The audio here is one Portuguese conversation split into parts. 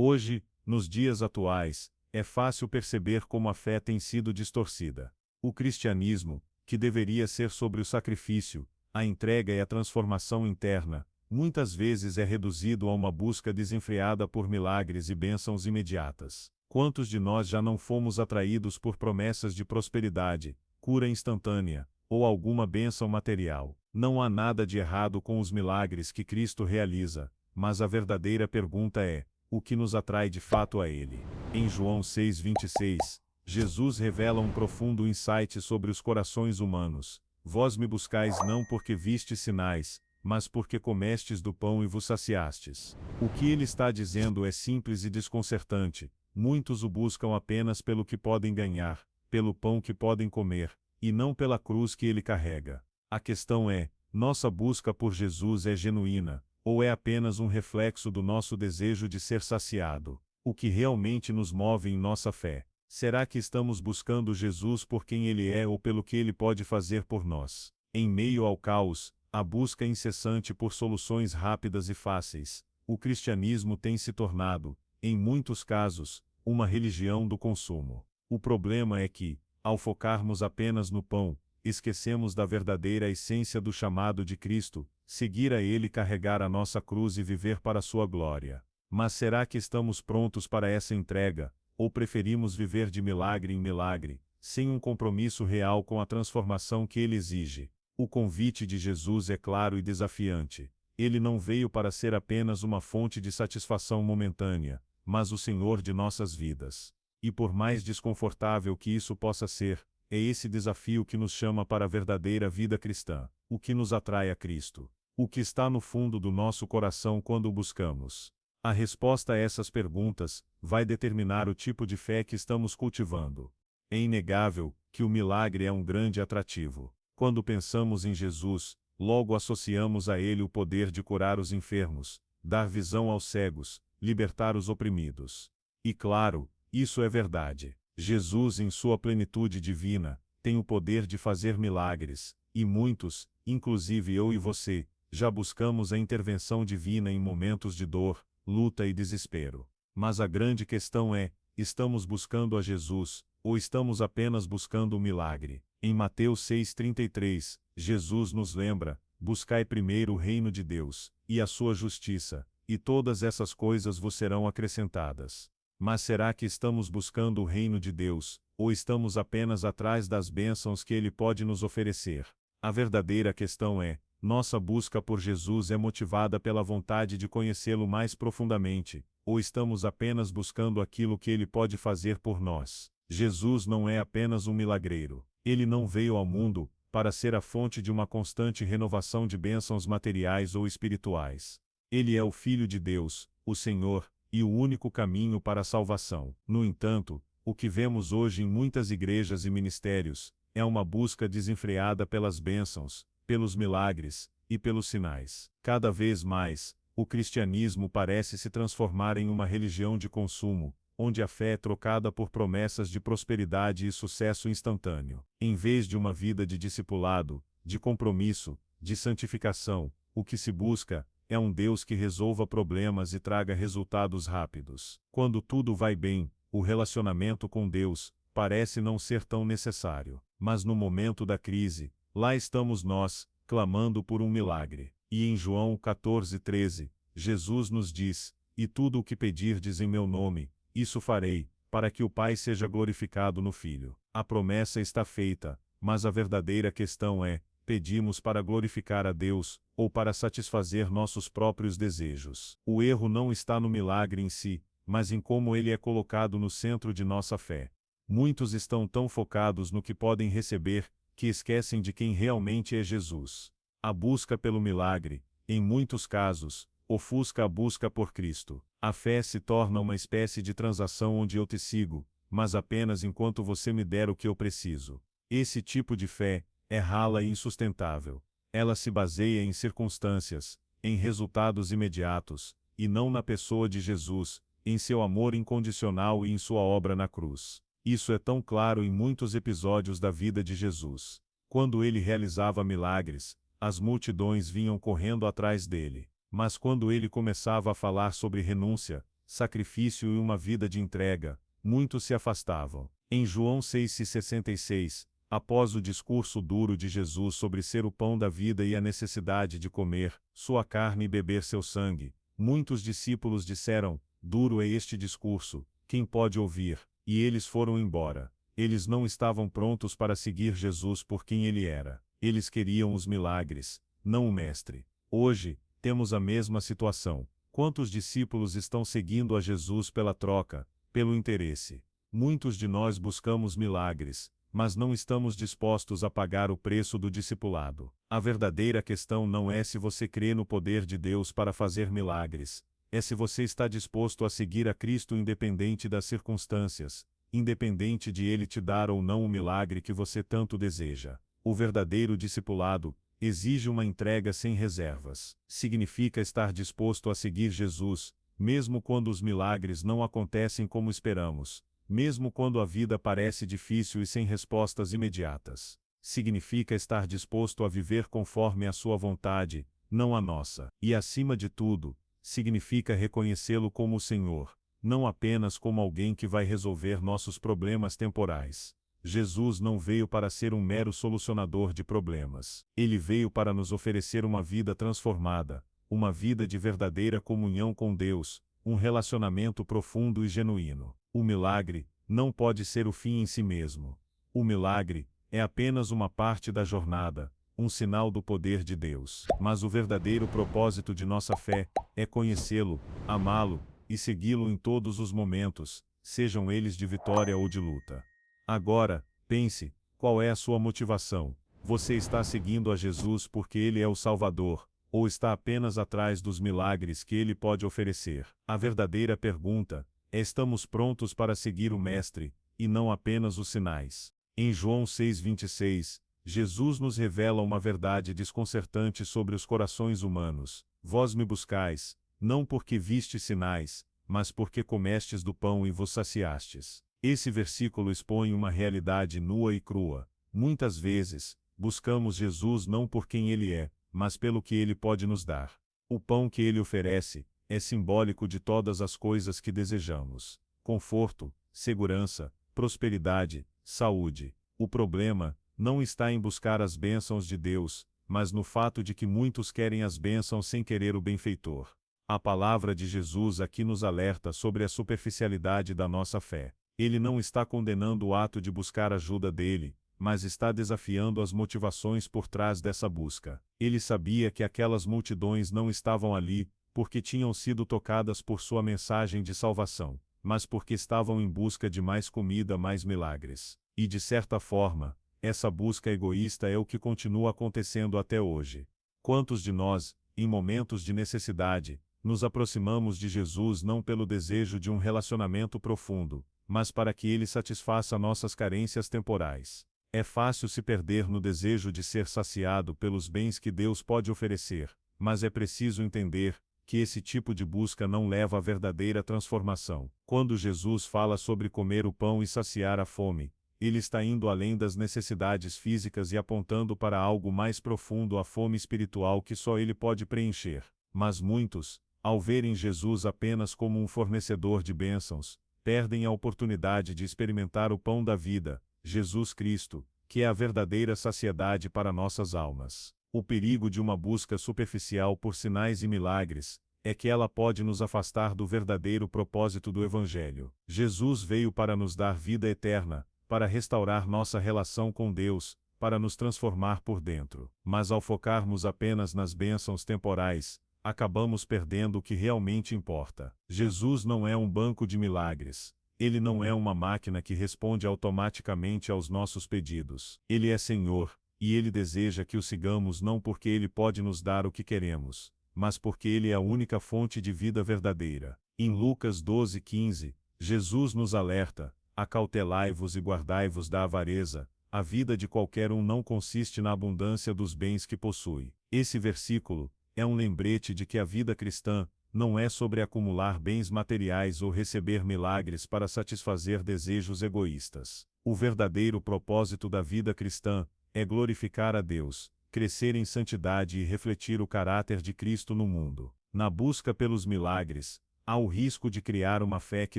Hoje, nos dias atuais, é fácil perceber como a fé tem sido distorcida. O cristianismo, que deveria ser sobre o sacrifício, a entrega e a transformação interna, muitas vezes é reduzido a uma busca desenfreada por milagres e bênçãos imediatas. Quantos de nós já não fomos atraídos por promessas de prosperidade, cura instantânea, ou alguma bênção material? Não há nada de errado com os milagres que Cristo realiza, mas a verdadeira pergunta é: o que nos atrai de fato a Ele? Em João 6,26, Jesus revela um profundo insight sobre os corações humanos. Vós me buscais não porque vistes sinais, mas porque comestes do pão e vos saciastes. O que ele está dizendo é simples e desconcertante. Muitos o buscam apenas pelo que podem ganhar, pelo pão que podem comer, e não pela cruz que ele carrega. A questão é: nossa busca por Jesus é genuína, ou é apenas um reflexo do nosso desejo de ser saciado? O que realmente nos move em nossa fé? Será que estamos buscando Jesus por quem Ele é ou pelo que Ele pode fazer por nós? Em meio ao caos, a busca incessante por soluções rápidas e fáceis, o cristianismo tem se tornado, em muitos casos, uma religião do consumo. O problema é que, ao focarmos apenas no pão, esquecemos da verdadeira essência do chamado de Cristo: seguir a Ele, carregar a nossa cruz e viver para a sua glória. Mas será que estamos prontos para essa entrega, ou preferimos viver de milagre em milagre, sem um compromisso real com a transformação que Ele exige? O convite de Jesus é claro e desafiante. Ele não veio para ser apenas uma fonte de satisfação momentânea, mas o Senhor de nossas vidas. E por mais desconfortável que isso possa ser, é esse desafio que nos chama para a verdadeira vida cristã. O que nos atrai a Cristo? O que está no fundo do nosso coração quando o buscamos? A resposta a essas perguntas vai determinar o tipo de fé que estamos cultivando. É inegável que o milagre é um grande atrativo. Quando pensamos em Jesus, logo associamos a Ele o poder de curar os enfermos, dar visão aos cegos, libertar os oprimidos. E claro, isso é verdade. Jesus, em sua plenitude divina, tem o poder de fazer milagres, e muitos, inclusive eu e você, já buscamos a intervenção divina em momentos de dor, luta e desespero. Mas a grande questão é: estamos buscando a Jesus, ou estamos apenas buscando o milagre? Em Mateus 6,33, Jesus nos lembra: buscai primeiro o reino de Deus, e a sua justiça, e todas essas coisas vos serão acrescentadas. Mas será que estamos buscando o reino de Deus, ou estamos apenas atrás das bênçãos que Ele pode nos oferecer? A verdadeira questão é: nossa busca por Jesus é motivada pela vontade de conhecê-lo mais profundamente, ou estamos apenas buscando aquilo que Ele pode fazer por nós? Jesus não é apenas um milagreiro. Ele não veio ao mundo para ser a fonte de uma constante renovação de bênçãos materiais ou espirituais. Ele é o Filho de Deus, o Senhor, e o único caminho para a salvação. No entanto, o que vemos hoje em muitas igrejas e ministérios é uma busca desenfreada pelas bênçãos, pelos milagres e pelos sinais. Cada vez mais, o cristianismo parece se transformar em uma religião de consumo, onde a fé é trocada por promessas de prosperidade e sucesso instantâneo. Em vez de uma vida de discipulado, de compromisso, de santificação, o que se busca é um Deus que resolva problemas e traga resultados rápidos. Quando tudo vai bem, o relacionamento com Deus parece não ser tão necessário. Mas no momento da crise, lá estamos nós, clamando por um milagre. E em João 14,13, Jesus nos diz: e tudo o que pedirdes em meu nome, isso farei, para que o Pai seja glorificado no Filho. A promessa está feita, mas a verdadeira questão é: pedimos para glorificar a Deus, ou para satisfazer nossos próprios desejos? O erro não está no milagre em si, mas em como ele é colocado no centro de nossa fé. Muitos estão tão focados no que podem receber, que esquecem de quem realmente é Jesus. A busca pelo milagre, em muitos casos, ofusca a busca por Cristo. A fé se torna uma espécie de transação onde eu te sigo, mas apenas enquanto você me der o que eu preciso. Esse tipo de fé é rala e insustentável. Ela se baseia em circunstâncias, em resultados imediatos, e não na pessoa de Jesus, em seu amor incondicional e em sua obra na cruz. Isso é tão claro em muitos episódios da vida de Jesus. Quando ele realizava milagres, as multidões vinham correndo atrás dele. Mas quando ele começava a falar sobre renúncia, sacrifício e uma vida de entrega, muitos se afastavam. Em João 6,66, após o discurso duro de Jesus sobre ser o pão da vida e a necessidade de comer sua carne e beber seu sangue, muitos discípulos disseram: duro é este discurso, quem pode ouvir? E eles foram embora. Eles não estavam prontos para seguir Jesus por quem ele era. Eles queriam os milagres, não o Mestre. Hoje, temos a mesma situação. Quantos discípulos estão seguindo a Jesus pela troca, pelo interesse? Muitos de nós buscamos milagres, mas não estamos dispostos a pagar o preço do discipulado. A verdadeira questão não é se você crê no poder de Deus para fazer milagres, é se você está disposto a seguir a Cristo independente das circunstâncias, independente de Ele te dar ou não o milagre que você tanto deseja. O verdadeiro discipulado exige uma entrega sem reservas. Significa estar disposto a seguir Jesus, mesmo quando os milagres não acontecem como esperamos, mesmo quando a vida parece difícil e sem respostas imediatas. Significa estar disposto a viver conforme a sua vontade, não a nossa. E acima de tudo, significa reconhecê-lo como o Senhor, não apenas como alguém que vai resolver nossos problemas temporais. Jesus não veio para ser um mero solucionador de problemas. Ele veio para nos oferecer uma vida transformada, uma vida de verdadeira comunhão com Deus, um relacionamento profundo e genuíno. O milagre não pode ser o fim em si mesmo. O milagre é apenas uma parte da jornada, um sinal do poder de Deus. Mas o verdadeiro propósito de nossa fé é conhecê-lo, amá-lo e segui-lo em todos os momentos, sejam eles de vitória ou de luta. Agora, pense, qual é a sua motivação? Você está seguindo a Jesus porque Ele é o Salvador, ou está apenas atrás dos milagres que Ele pode oferecer? A verdadeira pergunta é: estamos prontos para seguir o Mestre, e não apenas os sinais? Em João 6,26, Jesus nos revela uma verdade desconcertante sobre os corações humanos. Vós me buscais, não porque vistes sinais, mas porque comestes do pão e vos saciastes. Esse versículo expõe uma realidade nua e crua. Muitas vezes, buscamos Jesus não por quem Ele é, mas pelo que Ele pode nos dar. O pão que Ele oferece é simbólico de todas as coisas que desejamos: conforto, segurança, prosperidade, saúde. O problema não está em buscar as bênçãos de Deus, mas no fato de que muitos querem as bênçãos sem querer o benfeitor. A palavra de Jesus aqui nos alerta sobre a superficialidade da nossa fé. Ele não está condenando o ato de buscar ajuda dele, mas está desafiando as motivações por trás dessa busca. Ele sabia que aquelas multidões não estavam ali porque tinham sido tocadas por sua mensagem de salvação, mas porque estavam em busca de mais comida, mais milagres. E de certa forma, essa busca egoísta é o que continua acontecendo até hoje. Quantos de nós, em momentos de necessidade, nos aproximamos de Jesus não pelo desejo de um relacionamento profundo, mas para que Ele satisfaça nossas carências temporais? É fácil se perder no desejo de ser saciado pelos bens que Deus pode oferecer, mas é preciso entender que esse tipo de busca não leva à verdadeira transformação. Quando Jesus fala sobre comer o pão e saciar a fome, Ele está indo além das necessidades físicas e apontando para algo mais profundo, a fome espiritual que só Ele pode preencher. Mas muitos, ao verem Jesus apenas como um fornecedor de bênçãos, perdem a oportunidade de experimentar o pão da vida, Jesus Cristo, que é a verdadeira saciedade para nossas almas. O perigo de uma busca superficial por sinais e milagres é que ela pode nos afastar do verdadeiro propósito do Evangelho. Jesus veio para nos dar vida eterna, para restaurar nossa relação com Deus, para nos transformar por dentro. Mas ao focarmos apenas nas bênçãos temporais, acabamos perdendo o que realmente importa. Jesus não é um banco de milagres. Ele não é uma máquina que responde automaticamente aos nossos pedidos. Ele é Senhor, e Ele deseja que o sigamos não porque Ele pode nos dar o que queremos, mas porque Ele é a única fonte de vida verdadeira. Em Lucas 12:15, Jesus nos alerta: acautelai-vos e guardai-vos da avareza. A vida de qualquer um não consiste na abundância dos bens que possui. Esse versículo é um lembrete de que a vida cristã não é sobre acumular bens materiais ou receber milagres para satisfazer desejos egoístas. O verdadeiro propósito da vida cristã é glorificar a Deus, crescer em santidade e refletir o caráter de Cristo no mundo. Na busca pelos milagres, Há o risco de criar uma fé que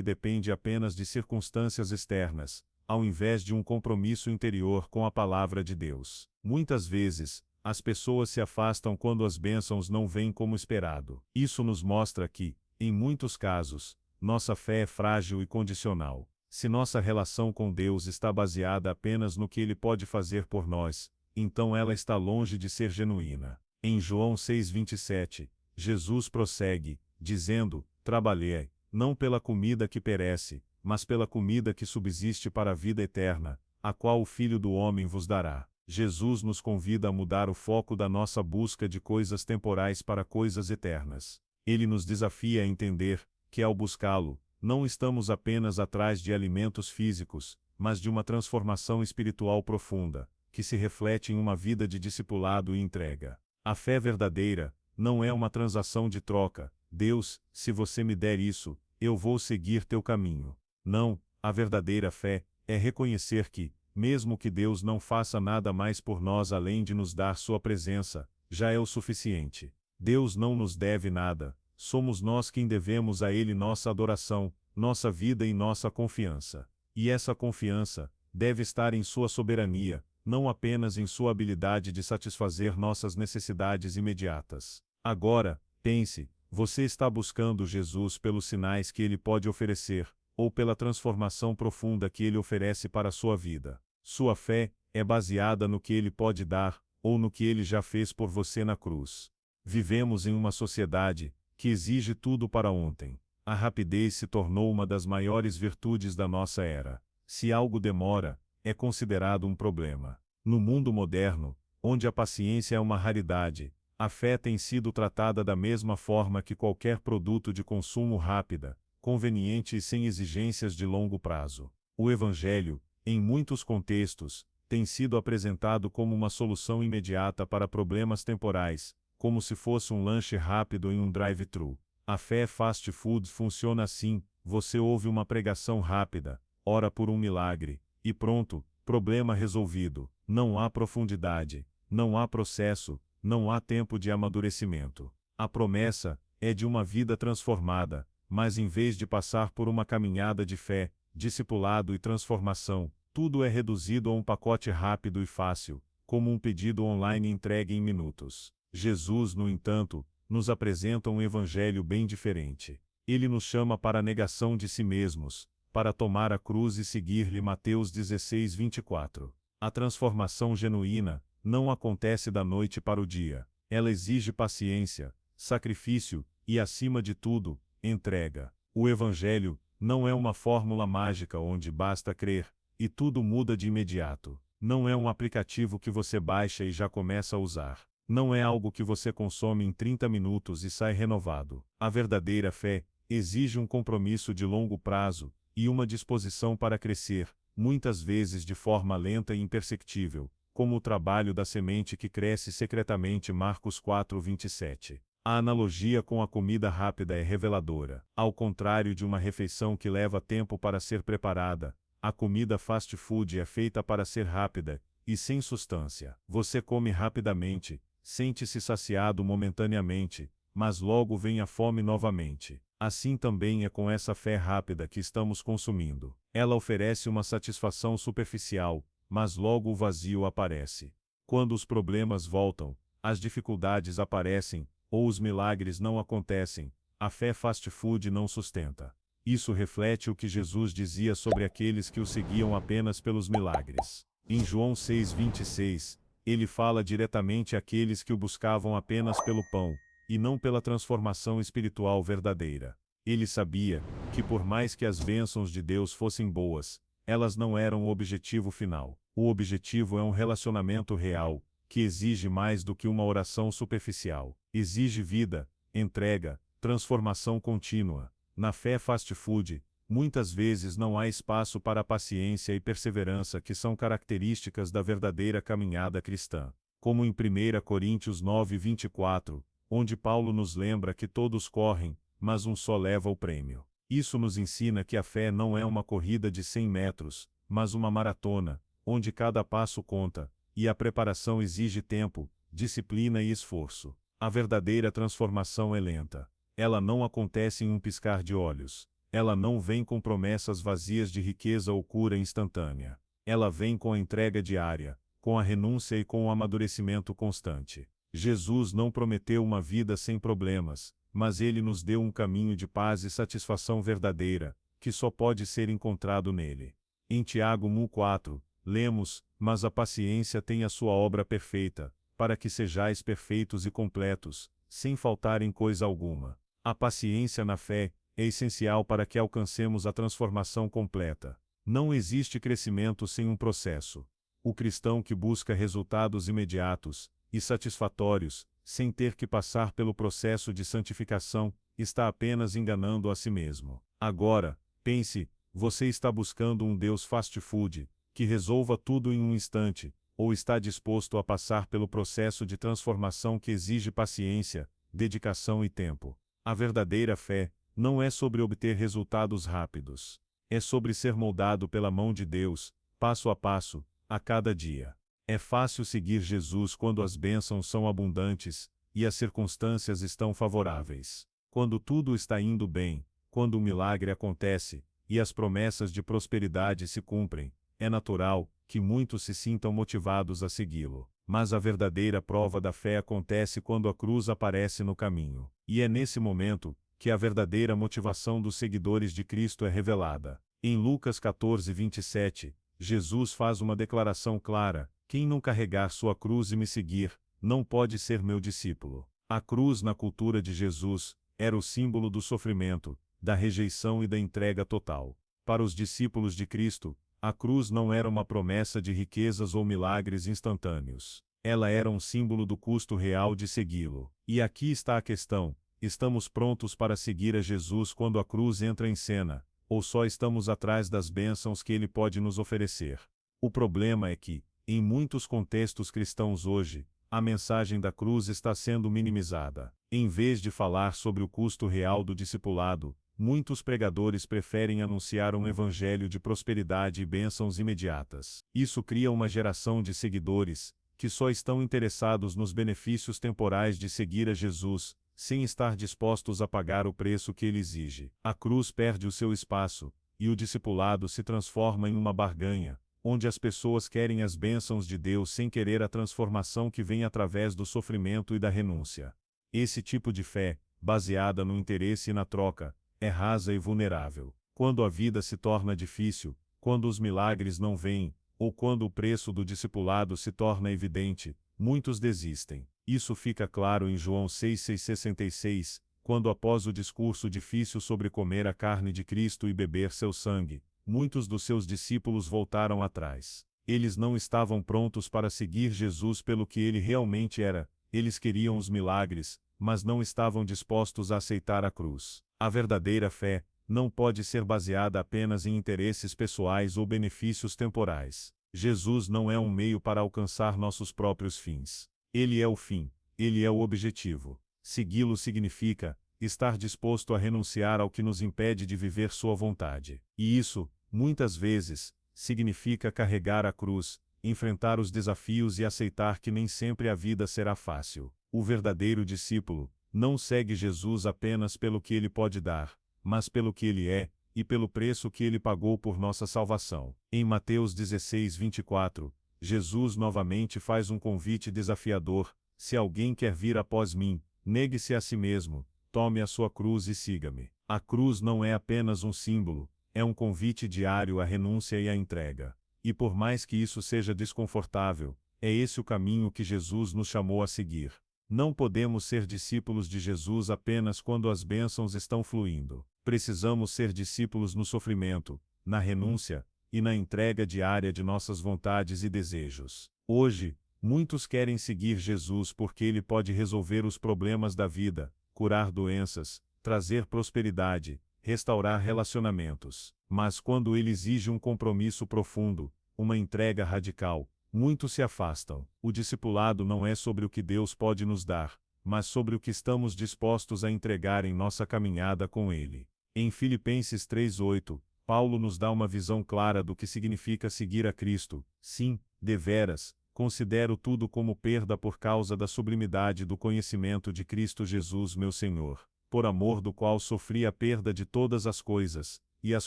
depende apenas de circunstâncias externas, ao invés de um compromisso interior com a palavra de Deus. Muitas vezes, as pessoas se afastam quando as bênçãos não vêm como esperado. Isso nos mostra que, em muitos casos, nossa fé é frágil e condicional. Se nossa relação com Deus está baseada apenas no que Ele pode fazer por nós, então ela está longe de ser genuína. Em João 6,27, Jesus prossegue, dizendo: Trabalhei, não pela comida que perece, mas pela comida que subsiste para a vida eterna, a qual o Filho do Homem vos dará. Jesus nos convida a mudar o foco da nossa busca de coisas temporais para coisas eternas. Ele nos desafia a entender que, ao buscá-lo, não estamos apenas atrás de alimentos físicos, mas de uma transformação espiritual profunda, que se reflete em uma vida de discipulado e entrega. A fé verdadeira não é uma transação de troca. Deus, se você me der isso, eu vou seguir teu caminho. Não, a verdadeira fé é reconhecer que, mesmo que Deus não faça nada mais por nós além de nos dar sua presença, já é o suficiente. Deus não nos deve nada, somos nós quem devemos a Ele nossa adoração, nossa vida e nossa confiança. E essa confiança deve estar em sua soberania, não apenas em sua habilidade de satisfazer nossas necessidades imediatas. Agora, pense, você está buscando Jesus pelos sinais que Ele pode oferecer, ou pela transformação profunda que Ele oferece para a sua vida. Sua fé é baseada no que Ele pode dar, ou no que Ele já fez por você na cruz. Vivemos em uma sociedade que exige tudo para ontem. A rapidez se tornou uma das maiores virtudes da nossa era. Se algo demora, é considerado um problema. No mundo moderno, onde a paciência é uma raridade, a fé tem sido tratada da mesma forma que qualquer produto de consumo rápida, conveniente e sem exigências de longo prazo. O Evangelho, em muitos contextos, tem sido apresentado como uma solução imediata para problemas temporais, como se fosse um lanche rápido em um drive-thru. A fé fast food funciona assim: você ouve uma pregação rápida, ora por um milagre, e pronto, problema resolvido. Não há profundidade, não há processo, não há tempo de amadurecimento. A promessa é de uma vida transformada, mas em vez de passar por uma caminhada de fé, discipulado e transformação, tudo é reduzido a um pacote rápido e fácil, como um pedido online entregue em minutos. Jesus, no entanto, nos apresenta um evangelho bem diferente. Ele nos chama para a negação de si mesmos, para tomar a cruz e seguir-lhe. Mateus 16:24. A transformação genuína não acontece da noite para o dia. Ela exige paciência, sacrifício e, acima de tudo, entrega. O Evangelho não é uma fórmula mágica onde basta crer, e tudo muda de imediato. Não é um aplicativo que você baixa e já começa a usar. Não é algo que você consome em 30 minutos e sai renovado. A verdadeira fé exige um compromisso de longo prazo e uma disposição para crescer, muitas vezes de forma lenta e imperceptível, como o trabalho da semente que cresce secretamente. Marcos 4:27. A analogia com a comida rápida é reveladora. Ao contrário de uma refeição que leva tempo para ser preparada, a comida fast food é feita para ser rápida e sem substância. Você come rapidamente, sente-se saciado momentaneamente, mas logo vem a fome novamente. Assim também é com essa fé rápida que estamos consumindo. Ela oferece uma satisfação superficial, mas logo o vazio aparece. Quando os problemas voltam, as dificuldades aparecem, ou os milagres não acontecem, a fé fast food não sustenta. Isso reflete o que Jesus dizia sobre aqueles que o seguiam apenas pelos milagres. Em João 6:26, ele fala diretamente àqueles que o buscavam apenas pelo pão, e não pela transformação espiritual verdadeira. Ele sabia que, por mais que as bênçãos de Deus fossem boas, elas não eram o objetivo final. O objetivo é um relacionamento real, que exige mais do que uma oração superficial. Exige vida, entrega, transformação contínua. Na fé fast food, muitas vezes não há espaço para a paciência e perseverança que são características da verdadeira caminhada cristã. Como em 1 Coríntios 9:24, onde Paulo nos lembra que todos correm, mas um só leva o prêmio. Isso nos ensina que a fé não é uma corrida de 100 metros, mas uma maratona, onde cada passo conta, e a preparação exige tempo, disciplina e esforço. A verdadeira transformação é lenta. Ela não acontece em um piscar de olhos. Ela não vem com promessas vazias de riqueza ou cura instantânea. Ela vem com a entrega diária, com a renúncia e com o amadurecimento constante. Jesus não prometeu uma vida sem problemas, mas ele nos deu um caminho de paz e satisfação verdadeira, que só pode ser encontrado nele. Em Tiago 1,4, lemos: Mas a paciência tem a sua obra perfeita, para que sejais perfeitos e completos, sem faltar em coisa alguma. A paciência na fé é essencial para que alcancemos a transformação completa. Não existe crescimento sem um processo. O cristão que busca resultados imediatos e satisfatórios, sem ter que passar pelo processo de santificação, está apenas enganando a si mesmo. Agora, pense, você está buscando um Deus fast food, que resolva tudo em um instante, ou está disposto a passar pelo processo de transformação que exige paciência, dedicação e tempo? A verdadeira fé não é sobre obter resultados rápidos. É sobre ser moldado pela mão de Deus, passo a passo, a cada dia. É fácil seguir Jesus quando as bênçãos são abundantes e as circunstâncias estão favoráveis. Quando tudo está indo bem, quando o milagre acontece e as promessas de prosperidade se cumprem, é natural que muitos se sintam motivados a segui-lo. Mas a verdadeira prova da fé acontece quando a cruz aparece no caminho. E é nesse momento que a verdadeira motivação dos seguidores de Cristo é revelada. Em Lucas 14:27, Jesus faz uma declaração clara: quem não carregar sua cruz e me seguir, não pode ser meu discípulo. A cruz na cultura de Jesus era o símbolo do sofrimento, da rejeição e da entrega total. Para os discípulos de Cristo, a cruz não era uma promessa de riquezas ou milagres instantâneos. Ela era um símbolo do custo real de segui-lo. E aqui está a questão: estamos prontos para seguir a Jesus quando a cruz entra em cena, ou só estamos atrás das bênçãos que ele pode nos oferecer? O problema é que, em muitos contextos cristãos hoje, a mensagem da cruz está sendo minimizada. Em vez de falar sobre o custo real do discipulado, muitos pregadores preferem anunciar um evangelho de prosperidade e bênçãos imediatas. Isso cria uma geração de seguidores que só estão interessados nos benefícios temporais de seguir a Jesus, sem estar dispostos a pagar o preço que ele exige. A cruz perde o seu espaço, e o discipulado se transforma em uma barganha, onde as pessoas querem as bênçãos de Deus sem querer a transformação que vem através do sofrimento e da renúncia. Esse tipo de fé, baseada no interesse e na troca, é rasa e vulnerável. Quando a vida se torna difícil, quando os milagres não vêm, ou quando o preço do discipulado se torna evidente, muitos desistem. Isso fica claro em João 6,66, quando após o discurso difícil sobre comer a carne de Cristo e beber seu sangue, muitos dos seus discípulos voltaram atrás. Eles não estavam prontos para seguir Jesus pelo que ele realmente era. Eles queriam os milagres, mas não estavam dispostos a aceitar a cruz. A verdadeira fé não pode ser baseada apenas em interesses pessoais ou benefícios temporais. Jesus não é um meio para alcançar nossos próprios fins. Ele é o fim, ele é o objetivo. Segui-lo significa estar disposto a renunciar ao que nos impede de viver sua vontade. E isso, muitas vezes, significa carregar a cruz, enfrentar os desafios e aceitar que nem sempre a vida será fácil. O verdadeiro discípulo não segue Jesus apenas pelo que ele pode dar, mas pelo que ele é, e pelo preço que ele pagou por nossa salvação. Em Mateus 16:24, Jesus novamente faz um convite desafiador: se alguém quer vir após mim, negue-se a si mesmo, tome a sua cruz e siga-me. A cruz não é apenas um símbolo, é um convite diário à renúncia e à entrega. E por mais que isso seja desconfortável, é esse o caminho que Jesus nos chamou a seguir. Não podemos ser discípulos de Jesus apenas quando as bênçãos estão fluindo. Precisamos ser discípulos no sofrimento, na renúncia e na entrega diária de nossas vontades e desejos. Hoje, muitos querem seguir Jesus porque ele pode resolver os problemas da vida, curar doenças, trazer prosperidade, restaurar relacionamentos. Mas quando ele exige um compromisso profundo, uma entrega radical, muitos se afastam. O discipulado não é sobre o que Deus pode nos dar, mas sobre o que estamos dispostos a entregar em nossa caminhada com Ele. Em Filipenses 3:8, Paulo nos dá uma visão clara do que significa seguir a Cristo. Sim, deveras, considero tudo como perda por causa da sublimidade do conhecimento de Cristo Jesus meu Senhor. por amor do qual sofri a perda de todas as coisas, e as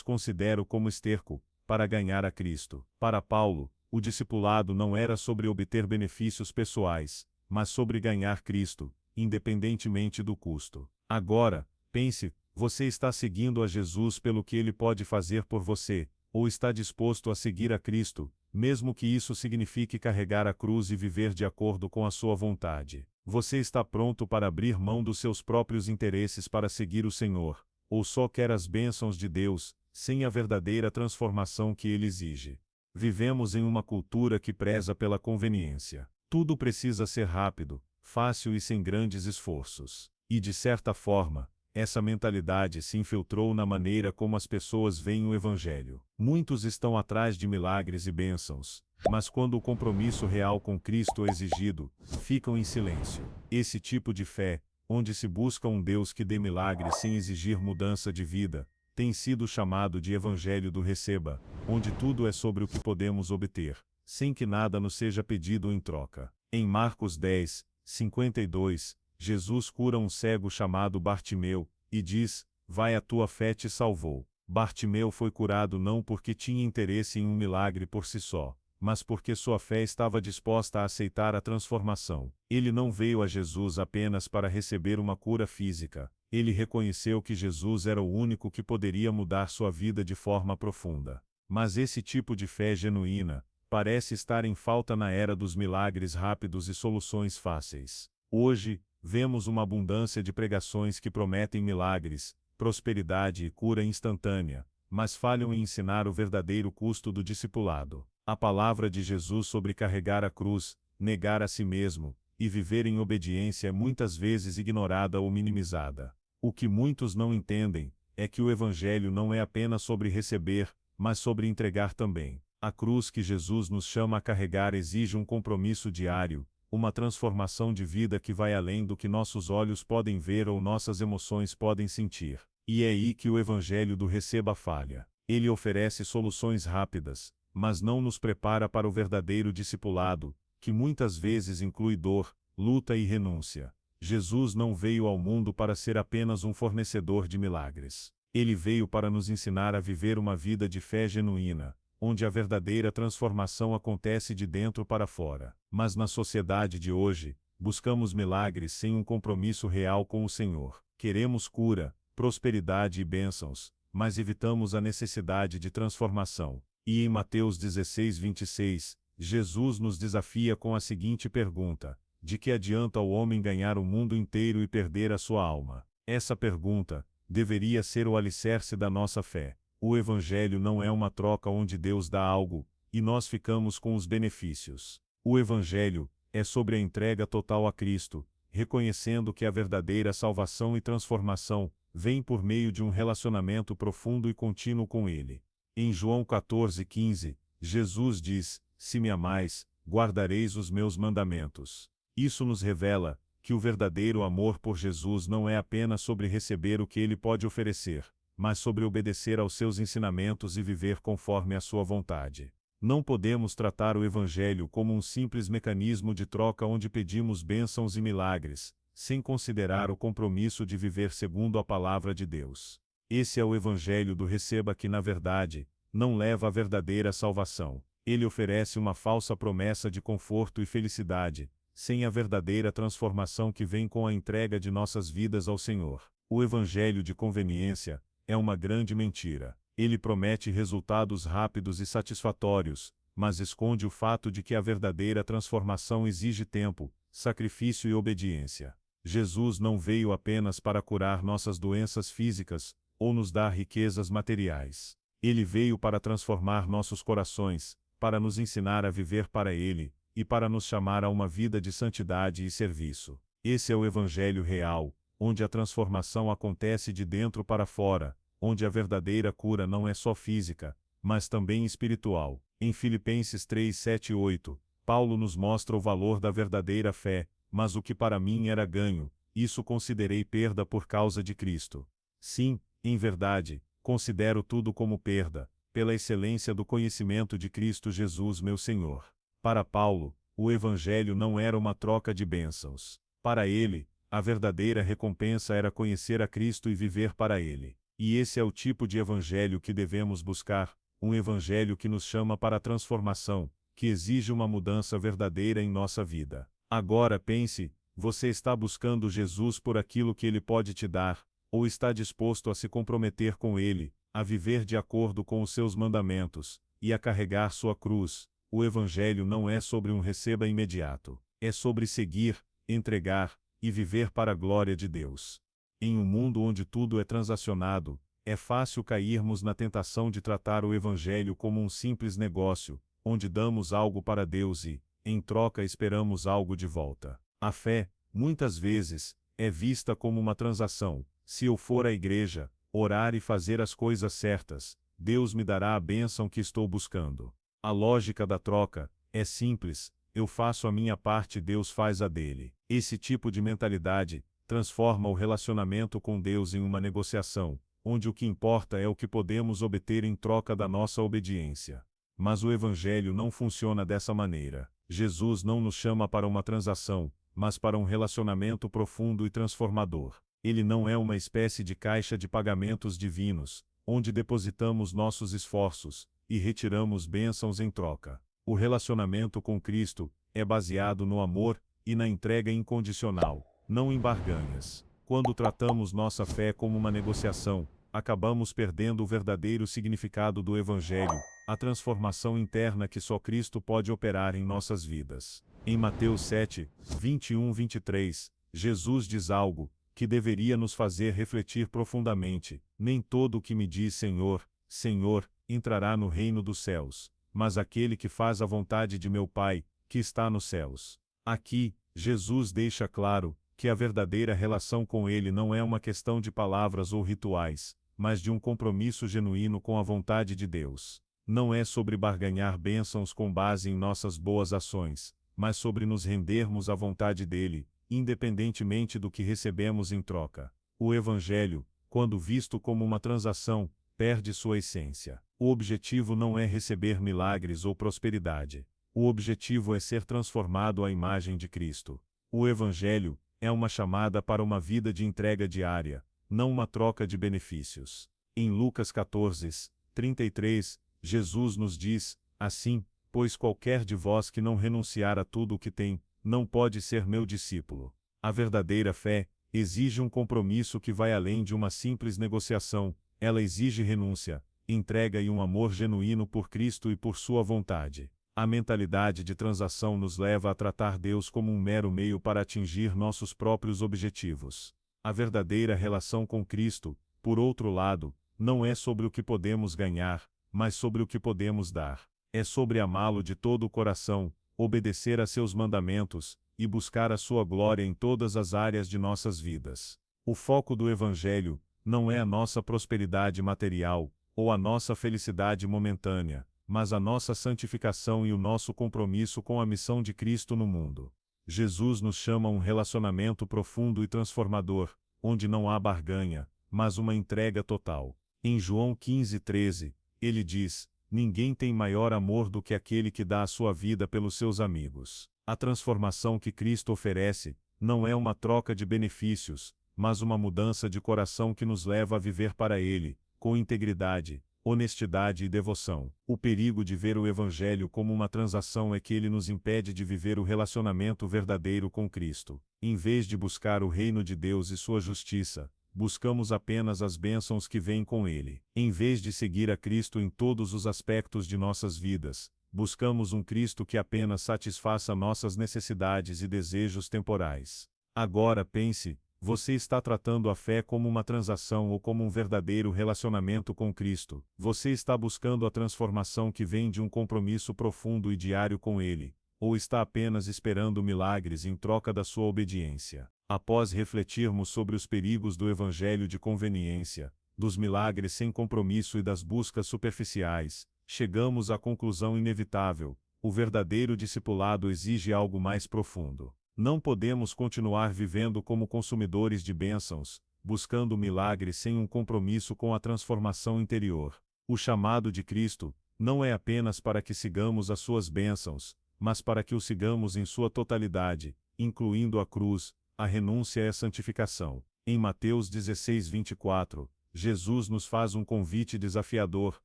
considero como esterco, para ganhar a Cristo. Para Paulo, o discipulado não era sobre obter benefícios pessoais, mas sobre ganhar Cristo, independentemente do custo. Agora, pense, você está seguindo a Jesus pelo que ele pode fazer por você, ou está disposto a seguir a Cristo, mesmo que isso signifique carregar a cruz e viver de acordo com a sua vontade? Você está pronto para abrir mão dos seus próprios interesses para seguir o Senhor, ou só quer as bênçãos de Deus, sem a verdadeira transformação que ele exige? Vivemos em uma cultura que preza pela conveniência. Tudo precisa ser rápido, fácil e sem grandes esforços. E de certa forma, essa mentalidade se infiltrou na maneira como as pessoas veem o Evangelho. Muitos estão atrás de milagres e bênçãos, mas quando o compromisso real com Cristo é exigido, ficam em silêncio. Esse tipo de fé, onde se busca um Deus que dê milagres sem exigir mudança de vida, tem sido chamado de Evangelho do Receba, onde tudo é sobre o que podemos obter, sem que nada nos seja pedido em troca. Em Marcos 10, 52, Jesus cura um cego chamado Bartimeu, e diz: vai, a tua fé te salvou. Bartimeu foi curado não porque tinha interesse em um milagre por si só, mas porque sua fé estava disposta a aceitar a transformação. Ele não veio a Jesus apenas para receber uma cura física, ele reconheceu que Jesus era o único que poderia mudar sua vida de forma profunda. Mas esse tipo de fé genuína parece estar em falta na era dos milagres rápidos e soluções fáceis. Hoje, vemos uma abundância de pregações que prometem milagres, prosperidade e cura instantânea, mas falham em ensinar o verdadeiro custo do discipulado. A palavra de Jesus sobre carregar a cruz, negar a si mesmo, e viver em obediência é muitas vezes ignorada ou minimizada. O que muitos não entendem é que o Evangelho não é apenas sobre receber, mas sobre entregar também. A cruz que Jesus nos chama a carregar exige um compromisso diário, uma transformação de vida que vai além do que nossos olhos podem ver ou nossas emoções podem sentir. E é aí que o Evangelho do Receba falha. Ele oferece soluções rápidas, mas não nos prepara para o verdadeiro discipulado, que muitas vezes inclui dor, luta e renúncia. Jesus não veio ao mundo para ser apenas um fornecedor de milagres. Ele veio para nos ensinar a viver uma vida de fé genuína, onde a verdadeira transformação acontece de dentro para fora. Mas na sociedade de hoje, buscamos milagres sem um compromisso real com o Senhor. Queremos cura, prosperidade e bênçãos, mas evitamos a necessidade de transformação. E em Mateus 16, 26, Jesus nos desafia com a seguinte pergunta: de que adianta o homem ganhar o mundo inteiro e perder a sua alma? Essa pergunta deveria ser o alicerce da nossa fé. O Evangelho não é uma troca onde Deus dá algo, e nós ficamos com os benefícios. O Evangelho é sobre a entrega total a Cristo, reconhecendo que a verdadeira salvação e transformação vem por meio de um relacionamento profundo e contínuo com Ele. Em João 14,15, Jesus diz: se me amais, guardareis os meus mandamentos. Isso nos revela que o verdadeiro amor por Jesus não é apenas sobre receber o que Ele pode oferecer, mas sobre obedecer aos seus ensinamentos e viver conforme a sua vontade. Não podemos tratar o Evangelho como um simples mecanismo de troca onde pedimos bênçãos e milagres, sem considerar o compromisso de viver segundo a palavra de Deus. Esse é o Evangelho do Receba que, na verdade, não leva à verdadeira salvação. Ele oferece uma falsa promessa de conforto e felicidade, sem a verdadeira transformação que vem com a entrega de nossas vidas ao Senhor. O Evangelho de conveniência é uma grande mentira. Ele promete resultados rápidos e satisfatórios, mas esconde o fato de que a verdadeira transformação exige tempo, sacrifício e obediência. Jesus não veio apenas para curar nossas doenças físicas, ou nos dar riquezas materiais. Ele veio para transformar nossos corações, para nos ensinar a viver para Ele, e para nos chamar a uma vida de santidade e serviço. Esse é o Evangelho real, onde a transformação acontece de dentro para fora, onde a verdadeira cura não é só física, mas também espiritual. Em Filipenses 3, 7 e 8, Paulo nos mostra o valor da verdadeira fé: mas o que para mim era ganho, isso considerei perda por causa de Cristo. Sim, em verdade, considero tudo como perda, pela excelência do conhecimento de Cristo Jesus meu Senhor. Para Paulo, o Evangelho não era uma troca de bênçãos. Para ele, A verdadeira recompensa era conhecer a Cristo e viver para Ele. E esse é o tipo de evangelho que devemos buscar, um evangelho que nos chama para a transformação, que exige uma mudança verdadeira em nossa vida. Agora pense, você está buscando Jesus por aquilo que Ele pode te dar, ou está disposto a se comprometer com Ele, a viver de acordo com os seus mandamentos, e a carregar sua cruz? O evangelho não é sobre um receba imediato. É sobre seguir, entregar, e viver para a glória de Deus. Em um mundo onde tudo é transacionado, é fácil cairmos na tentação de tratar o evangelho como um simples negócio, onde damos algo para Deus e, em troca, esperamos algo de volta. A fé, muitas vezes, é vista como uma transação. Se eu for à igreja, orar e fazer as coisas certas, Deus me dará a bênção que estou buscando. A lógica da troca é simples: eu faço a minha parte e Deus faz a dele. Esse tipo de mentalidade transforma o relacionamento com Deus em uma negociação, onde o que importa é o que podemos obter em troca da nossa obediência. Mas o Evangelho não funciona dessa maneira. Jesus não nos chama para uma transação, mas para um relacionamento profundo e transformador. Ele não é uma espécie de caixa de pagamentos divinos, onde depositamos nossos esforços e retiramos bênçãos em troca. O relacionamento com Cristo é baseado no amor e na entrega incondicional, não em barganhas. Quando tratamos nossa fé como uma negociação, acabamos perdendo o verdadeiro significado do Evangelho, a transformação interna que só Cristo pode operar em nossas vidas. Em Mateus 7, 21-23, Jesus diz algo que deveria nos fazer refletir profundamente: nem todo o que me diz Senhor, Senhor, entrará no reino dos céus, mas aquele que faz a vontade de meu Pai, que está nos céus. Aqui, Jesus deixa claro que a verdadeira relação com Ele não é uma questão de palavras ou rituais, mas de um compromisso genuíno com a vontade de Deus. Não é sobre barganhar bênçãos com base em nossas boas ações, mas sobre nos rendermos à vontade dele, independentemente do que recebemos em troca. O Evangelho, quando visto como uma transação, perde sua essência. O objetivo não é receber milagres ou prosperidade. O objetivo é ser transformado à imagem de Cristo. O Evangelho é uma chamada para uma vida de entrega diária, não uma troca de benefícios. Em Lucas 14, 33, Jesus nos diz: assim, pois qualquer de vós que não renunciar a tudo o que tem, não pode ser meu discípulo. A verdadeira fé exige um compromisso que vai além de uma simples negociação. Ela exige renúncia, entrega e um amor genuíno por Cristo e por sua vontade. A mentalidade de transação nos leva a tratar Deus como um mero meio para atingir nossos próprios objetivos. A verdadeira relação com Cristo, por outro lado, não é sobre o que podemos ganhar, mas sobre o que podemos dar. É sobre amá-lo de todo o coração, obedecer a seus mandamentos, e buscar a sua glória em todas as áreas de nossas vidas. O foco do Evangelho não é a nossa prosperidade material, ou a nossa felicidade momentânea, mas a nossa santificação e o nosso compromisso com a missão de Cristo no mundo. Jesus nos chama a um relacionamento profundo e transformador, onde não há barganha, mas uma entrega total. Em João 15:13, ele diz: ninguém tem maior amor do que aquele que dá a sua vida pelos seus amigos. A transformação que Cristo oferece não é uma troca de benefícios, mas uma mudança de coração que nos leva a viver para Ele, com integridade, honestidade e devoção. O perigo de ver o Evangelho como uma transação é que ele nos impede de viver o relacionamento verdadeiro com Cristo. Em vez de buscar o reino de Deus e sua justiça, buscamos apenas as bênçãos que vêm com Ele. Em vez de seguir a Cristo em todos os aspectos de nossas vidas, buscamos um Cristo que apenas satisfaça nossas necessidades e desejos temporais. Agora pense: você está tratando a fé como uma transação ou como um verdadeiro relacionamento com Cristo? Você está buscando a transformação que vem de um compromisso profundo e diário com Ele, ou está apenas esperando milagres em troca da sua obediência? Após refletirmos sobre os perigos do evangelho de conveniência, dos milagres sem compromisso e das buscas superficiais, chegamos à conclusão inevitável: o verdadeiro discipulado exige algo mais profundo. Não podemos continuar vivendo como consumidores de bênçãos, buscando milagres sem um compromisso com a transformação interior. O chamado de Cristo não é apenas para que sigamos as suas bênçãos, mas para que o sigamos em sua totalidade, incluindo a cruz, a renúncia é santificação. Em Mateus 16:24, Jesus nos faz um convite desafiador: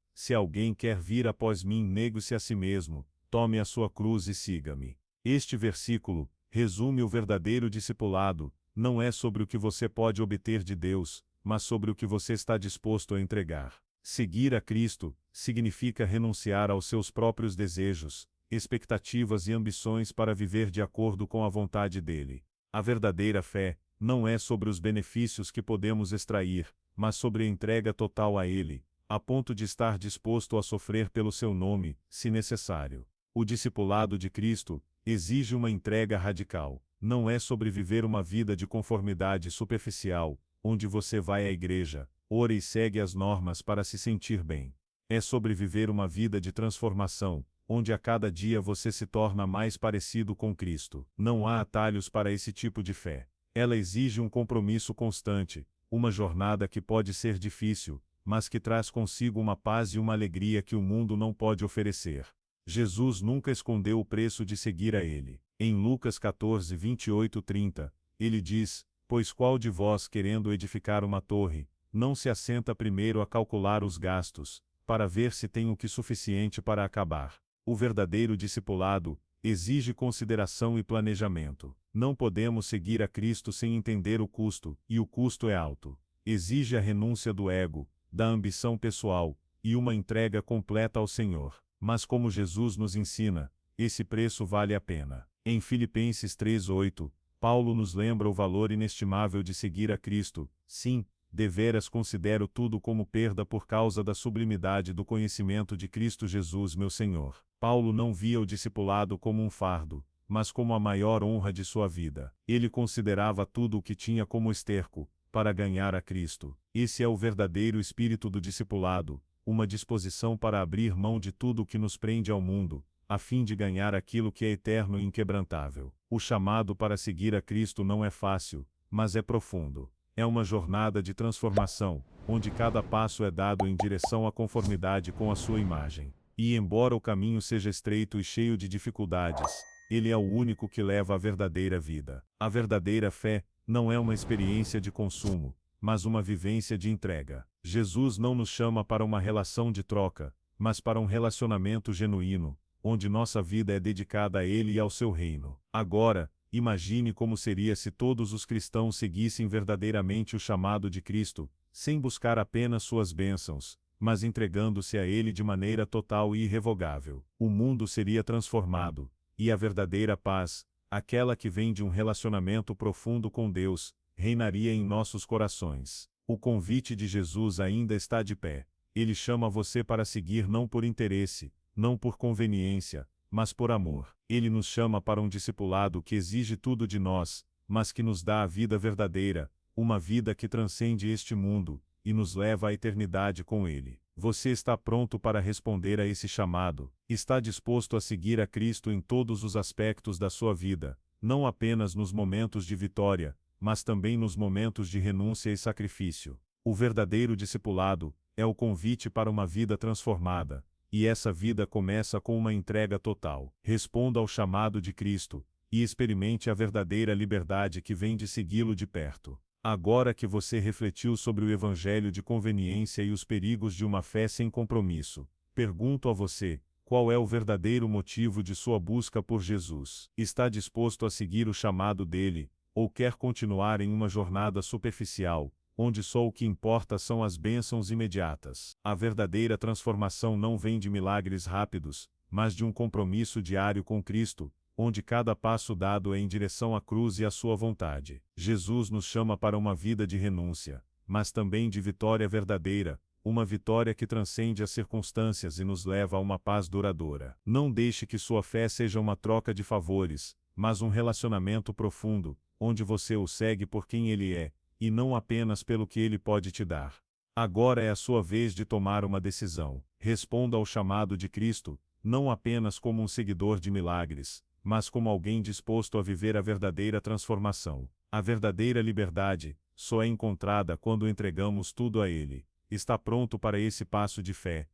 se alguém quer vir após mim, negue-se a si mesmo, tome a sua cruz e siga-me. Este versículo resume o verdadeiro discipulado: não é sobre o que você pode obter de Deus, mas sobre o que você está disposto a entregar. Seguir a Cristo significa renunciar aos seus próprios desejos, expectativas e ambições para viver de acordo com a vontade dele. A verdadeira fé não é sobre os benefícios que podemos extrair, mas sobre a entrega total a ele, a ponto de estar disposto a sofrer pelo seu nome, se necessário. O discipulado de Cristo exige uma entrega radical. Não é sobre viver uma vida de conformidade superficial, onde você vai à igreja, ora e segue as normas para se sentir bem. É sobre viver uma vida de transformação, onde a cada dia você se torna mais parecido com Cristo. Não há atalhos para esse tipo de fé. Ela exige um compromisso constante, uma jornada que pode ser difícil, mas que traz consigo uma paz e uma alegria que o mundo não pode oferecer. Jesus nunca escondeu o preço de seguir a ele. Em Lucas 14:28-30, ele diz: pois qual de vós, querendo edificar uma torre, não se assenta primeiro a calcular os gastos, para ver se tem o que suficiente para acabar? O verdadeiro discipulado exige consideração e planejamento. Não podemos seguir a Cristo sem entender o custo, e o custo é alto. Exige a renúncia do ego, da ambição pessoal, e uma entrega completa ao Senhor. Mas como Jesus nos ensina, esse preço vale a pena. Em Filipenses 3:8, Paulo nos lembra o valor inestimável de seguir a Cristo. Sim, deveras considero tudo como perda por causa da sublimidade do conhecimento de Cristo Jesus meu Senhor. Paulo não via o discipulado como um fardo, mas como a maior honra de sua vida. Ele considerava tudo o que tinha como esterco, para ganhar a Cristo. Esse é o verdadeiro espírito do discipulado, uma disposição para abrir mão de tudo o que nos prende ao mundo, a fim de ganhar aquilo que é eterno e inquebrantável. O chamado para seguir a Cristo não é fácil, mas é profundo. É uma jornada de transformação, onde cada passo é dado em direção à conformidade com a sua imagem. E embora o caminho seja estreito e cheio de dificuldades, ele é o único que leva à verdadeira vida. A verdadeira fé não é uma experiência de consumo, mas uma vivência de entrega. Jesus não nos chama para uma relação de troca, mas para um relacionamento genuíno, onde nossa vida é dedicada a Ele e ao seu reino. Agora, imagine como seria se todos os cristãos seguissem verdadeiramente o chamado de Cristo, sem buscar apenas suas bênçãos, mas entregando-se a Ele de maneira total e irrevogável. O mundo seria transformado, e a verdadeira paz, aquela que vem de um relacionamento profundo com Deus, reinaria em nossos corações. O convite de Jesus ainda está de pé. Ele chama você para seguir não por interesse, não por conveniência, mas por amor. Ele nos chama para um discipulado que exige tudo de nós, mas que nos dá a vida verdadeira, uma vida que transcende este mundo, e nos leva à eternidade com Ele. Você está pronto para responder a esse chamado? Está disposto a seguir a Cristo em todos os aspectos da sua vida, não apenas nos momentos de vitória, mas também nos momentos de renúncia e sacrifício? O verdadeiro discipulado é o convite para uma vida transformada, e essa vida começa com uma entrega total. Responda ao chamado de Cristo, e experimente a verdadeira liberdade que vem de segui-lo de perto. Agora que você refletiu sobre o evangelho de conveniência e os perigos de uma fé sem compromisso, pergunto a você: qual é o verdadeiro motivo de sua busca por Jesus? Está disposto a seguir o chamado dele, ou quer continuar em uma jornada superficial, onde só o que importa são as bênçãos imediatas? A verdadeira transformação não vem de milagres rápidos, mas de um compromisso diário com Cristo, onde cada passo dado é em direção à cruz e à sua vontade. Jesus nos chama para uma vida de renúncia, mas também de vitória verdadeira, uma vitória que transcende as circunstâncias e nos leva a uma paz duradoura. Não deixe que sua fé seja uma troca de favores, mas um relacionamento profundo, onde você o segue por quem ele é, e não apenas pelo que ele pode te dar. Agora é a sua vez de tomar uma decisão. Responda ao chamado de Cristo, não apenas como um seguidor de milagres, mas como alguém disposto a viver a verdadeira transformação. A verdadeira liberdade só é encontrada quando entregamos tudo a Ele. Está pronto para esse passo de fé?